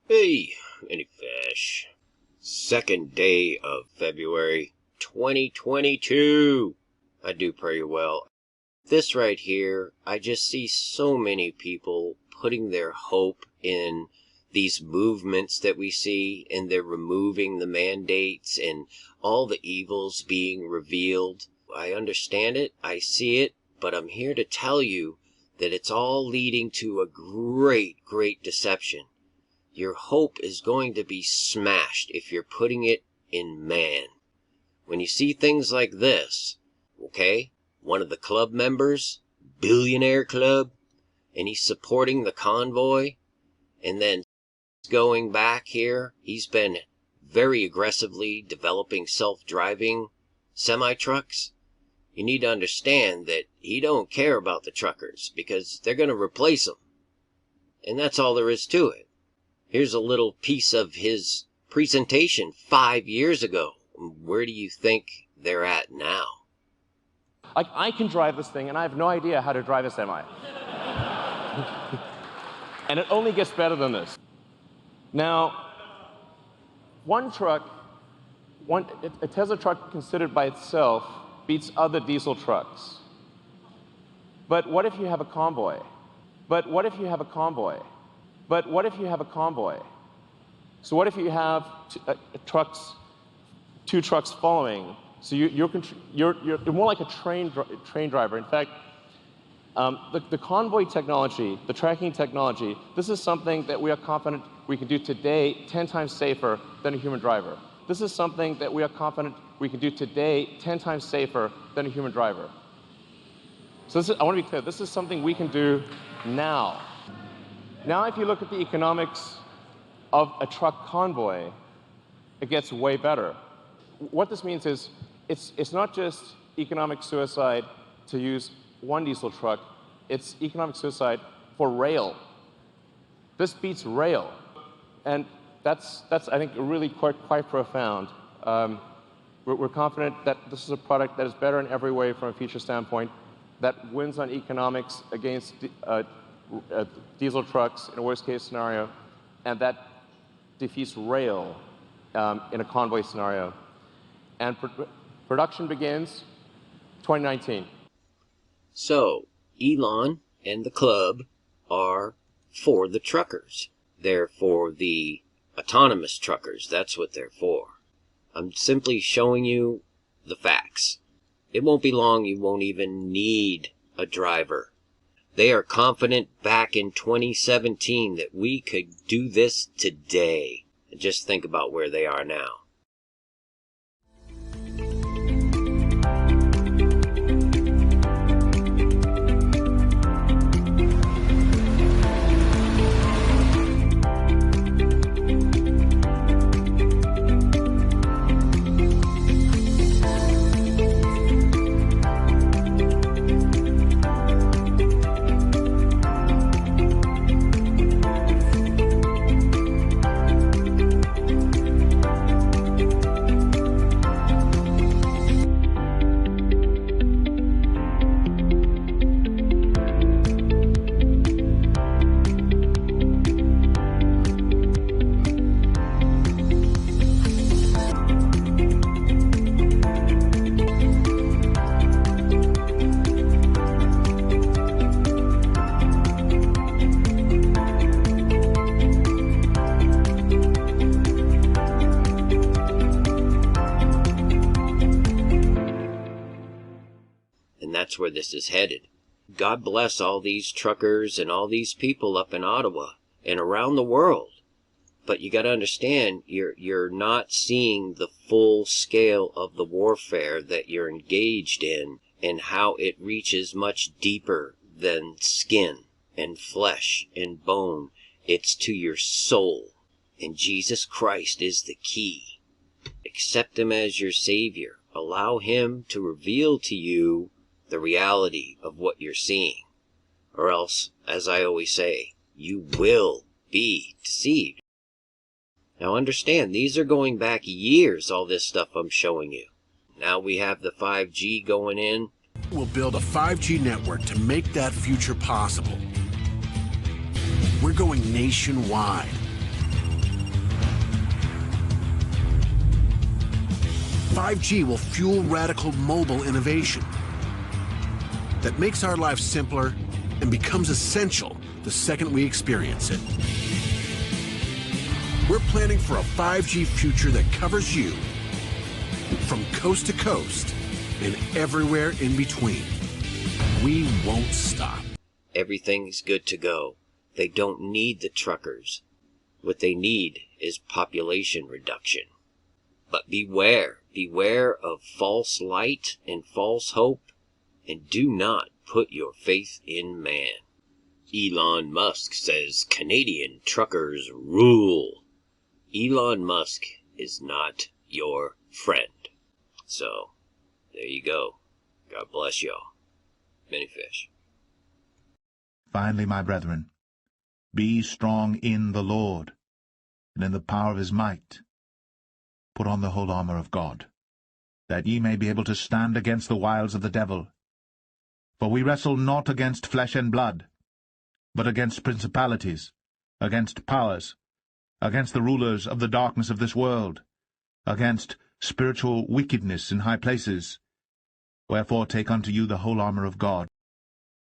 Hey, any fish. Second day of February 2022. I do pretty well. This right here, I just see so many people putting their hope in these movements that we see, and they're removing the mandates and all the evils being revealed. I understand it, I see it, but I'm here to tell you that it's all leading to a great, great deception. Your hope is going to be smashed if you're putting it in man. When you see things like this, okay, one of the club members, billionaire club, and he's supporting the convoy, and then going back here, he's been very aggressively developing self-driving semi-trucks. You need to understand that he don't care about the truckers because they're going to replace them. And that's all there is to it. Here's a little piece of his presentation 5 years ago. Where do you think they're at now? Like, I can drive this thing, and I have no idea how to drive a semi. And it only gets better than this. Now, a Tesla truck considered by itself beats other diesel trucks. But what if you have a convoy? But what if you have a convoy? But what if you have a convoy? So what if you have two trucks following? So you're more like a train driver. In fact, the convoy technology, the tracking technology, this is something that we are confident we can do today 10 times safer than a human driver. This is something that we are confident we can do today 10 times safer than a human driver. So I want to be clear, this is something we can do now. Now, if you look at the economics of a truck convoy, it gets way better. What this means is it's not just economic suicide to use one diesel truck, it's economic suicide for rail. This beats rail. And that's I think, really quite profound. We're confident that this is a product that is better in every way from a feature standpoint, that wins on economics against diesel trucks in a worst-case scenario, and that defeats rail in a convoy scenario. And production begins 2019. So, Elon and the club are for the truckers. They're for the autonomous truckers. That's what they're for. I'm simply showing you the facts. It won't be long, you won't even need a driver. They are confident back in 2017 that we could do this today. And just think about where they are now. That's where this is headed. God bless all these truckers and all these people up in Ottawa and around the world. But you got to understand, you're not seeing the full scale of the warfare that you're engaged in and how it reaches much deeper than skin and flesh and bone. It's to your soul. And Jesus Christ is the key. Accept Him as your Savior. Allow Him to reveal to you the reality of what you're seeing. Or else, as I always say, you will be deceived. Now understand, these are going back years, all this stuff I'm showing you. Now we have the 5G going in. We'll build a 5G network to make that future possible. We're going nationwide. 5G will fuel radical mobile innovation that makes our lives simpler and becomes essential the second we experience it. We're planning for a 5G future that covers you from coast to coast and everywhere in between. We won't stop. Everything's good to go. They don't need the truckers. What they need is population reduction. But beware of false light and false hope, and do not put your faith in man. Elon Musk says Canadian truckers rule. Elon Musk is not your friend. So, there you go. God bless y'all. Many fish. Finally, my brethren, be strong in the Lord, and in the power of his might. Put on the whole armor of God, that ye may be able to stand against the wiles of the devil. For we wrestle not against flesh and blood, but against principalities, against powers, against the rulers of the darkness of this world, against spiritual wickedness in high places. Wherefore take unto you the whole armor of God,